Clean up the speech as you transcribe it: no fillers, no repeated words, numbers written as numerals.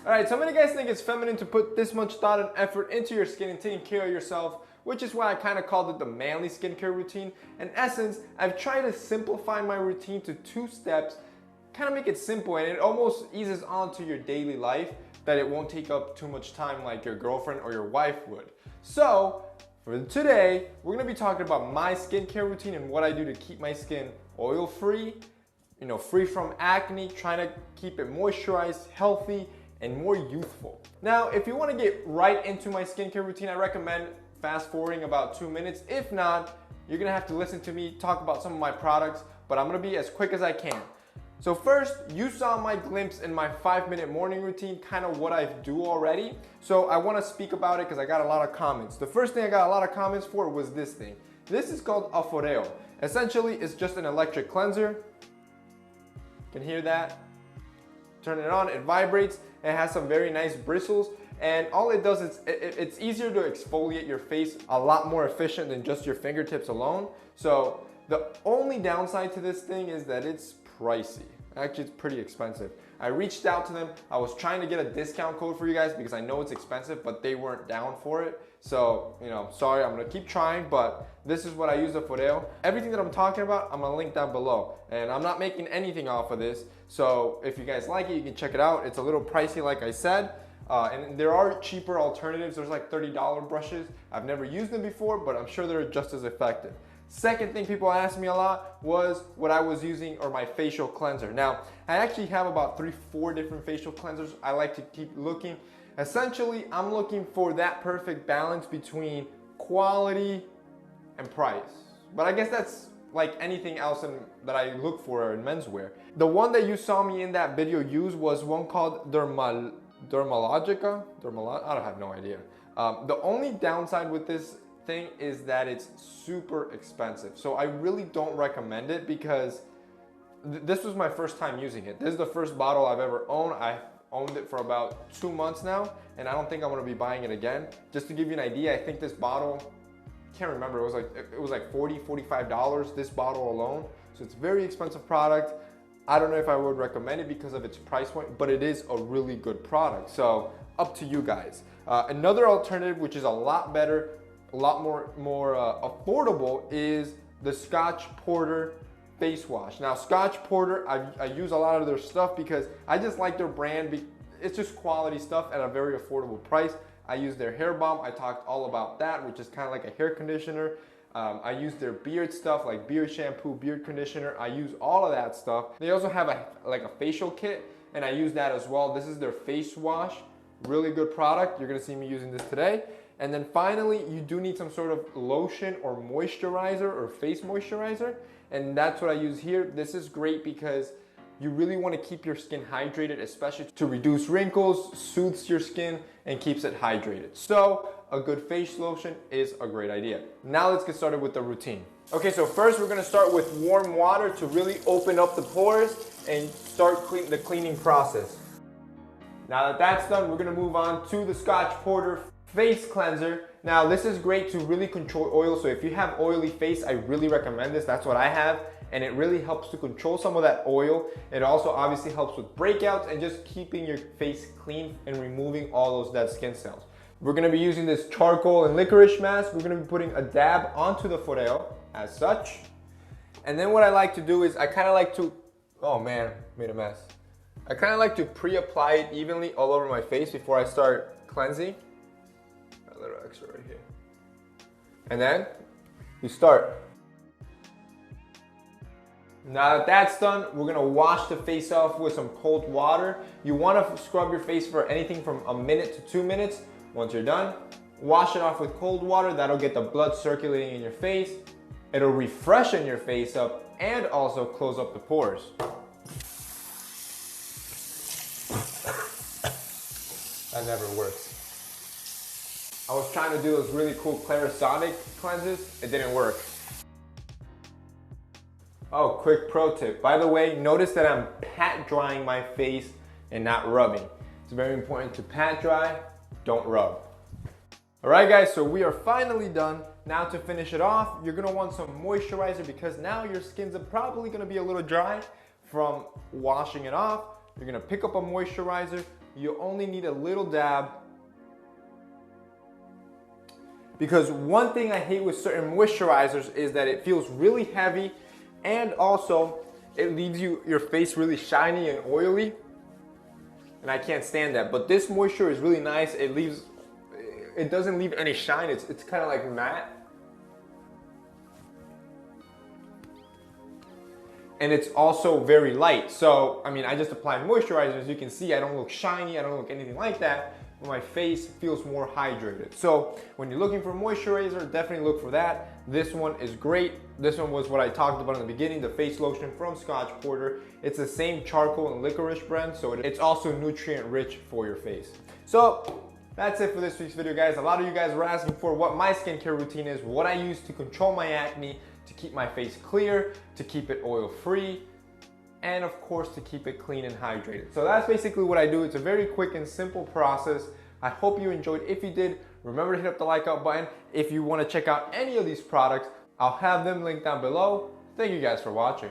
Alright, so many guys think it's feminine to put this much thought and effort into your skin and taking care of yourself, which is why I kind of called it the manly skincare routine. In essence, I've tried to simplify my routine to 2 steps, kind of make it simple, and it almost eases onto your daily life that it won't take up too much time like your girlfriend or your wife would. So, for today, we're going to be talking about my skincare routine and what I do to keep my skin oil-free, free from acne, trying to keep it moisturized, healthy, and more youthful. Now, if you want to get right into my skincare routine, I recommend fast forwarding about 2 minutes. If not, you're gonna have to listen to me talk about some of my products, but I'm gonna be as quick as I can. So first, you saw my glimpse in my 5-minute morning routine, kind of what I do already. So I wanna speak about it because I got a lot of comments. The first thing I got a lot of comments for was this thing. This is called a Foreo. Essentially, it's just an electric cleanser. You can hear that. Turn it on, it vibrates. It has some very nice bristles, and all it does is it's easier to exfoliate your face, a lot more efficient than just your fingertips alone. So the only downside to this thing is that it's pricey. Actually, it's pretty expensive. I reached out to them. I was trying to get a discount code for you guys because I know it's expensive, but they weren't down for it. So, sorry, I'm gonna keep trying, but this is what I use the Foreo. Everything that I'm talking about, I'm gonna link down below. And I'm not making anything off of this. So if you guys like it, you can check it out. It's a little pricey, like I said. And there are cheaper alternatives. There's like $30 brushes. I've never used them before, but I'm sure they're just as effective. Second thing people asked me a lot was what I was using or my facial cleanser. Now, I actually have about 3-4 different facial cleansers. I like to keep looking. Essentially, I'm looking for that perfect balance between quality and price. But I guess that's like anything else that I look for in menswear. The one that you saw me in that video use was one called Dermalogica. I have no idea. The only downside with this thing is that it's super expensive. So I really don't recommend it because this was my first time using it. This is the first bottle I've ever owned. I've owned it for about 2 months now, and I don't think I'm gonna be buying it again. Just to give you an idea, I think this bottle, can't remember, it was like $40, $45, this bottle alone. So it's a very expensive product. I don't know if I would recommend it because of its price point, but it is a really good product. So up to you guys. Another alternative, which is a lot better, a lot more affordable, is the Scotch Porter face wash. Now, Scotch Porter, I use a lot of their stuff because I just like their brand. It's just quality stuff at a very affordable price. I use their hair balm. I talked all about that, which is kind of like a hair conditioner. I use their beard stuff like beard shampoo, beard conditioner. I use all of that stuff. They also have a facial kit, and I use that as well. This is their face wash. Really good product. You're gonna see me using this today. And then finally, you do need some sort of lotion or moisturizer or face moisturizer. And that's what I use here. This is great because you really want to keep your skin hydrated, especially to reduce wrinkles, soothes your skin, and keeps it hydrated. So a good face lotion is a great idea. Now let's get started with the routine. Okay, so first we're gonna start with warm water to really open up the pores and start the cleaning process. Now that that's done, we're gonna move on to the Scotch Porter face cleanser. Now this is great to really control oil. So if you have oily face, I really recommend this. That's what I have. And it really helps to control some of that oil. It also obviously helps with breakouts and just keeping your face clean and removing all those dead skin cells. We're gonna be using this charcoal and licorice mask. We're gonna be putting a dab onto the Foreo as such. And then what I like to do is I kind of like to, oh man, made a mess. I kind of like to pre-apply it evenly all over my face before I start cleansing. A little extra right here. And then you start. Now that that's done, we're gonna wash the face off with some cold water. You wanna scrub your face for anything from 1 minute to 2 minutes. Once you're done, wash it off with cold water. That'll get the blood circulating in your face. It'll refreshen your face up and also close up the pores. That never works. I was trying to do those really cool Clarisonic cleanses. It didn't work. Oh, quick pro tip. By the way, notice that I'm pat drying my face and not rubbing. It's very important to pat dry, don't rub. All right guys, so we are finally done. Now to finish it off, you're gonna want some moisturizer because now your skin's probably gonna be a little dry from washing it off. You're gonna pick up a moisturizer. You only need a little dab. Because one thing I hate with certain moisturizers is that it feels really heavy, and also it leaves your face really shiny and oily. And I can't stand that. But this moisture is really nice. It doesn't leave any shine. It's kind of like matte. And it's also very light. So, I mean, I just applied moisturizer. As you can see, I don't look shiny. I don't look anything like that. But my face feels more hydrated. So when you're looking for moisturizer, definitely look for that. This one is great. This one was what I talked about in the beginning, the face lotion from Scotch Porter. It's the same charcoal and licorice blend, so it's also nutrient rich for your face. So that's it for this week's video, guys. A lot of you guys were asking for what my skincare routine is, what I use to control my acne, to keep my face clear, to keep it oil free, and of course to keep it clean and hydrated. So that's basically what I do. It's a very quick and simple process. I hope you enjoyed. If you did, remember to hit up the like out button. If you want to check out any of these products, I'll have them linked down below. Thank you guys for watching.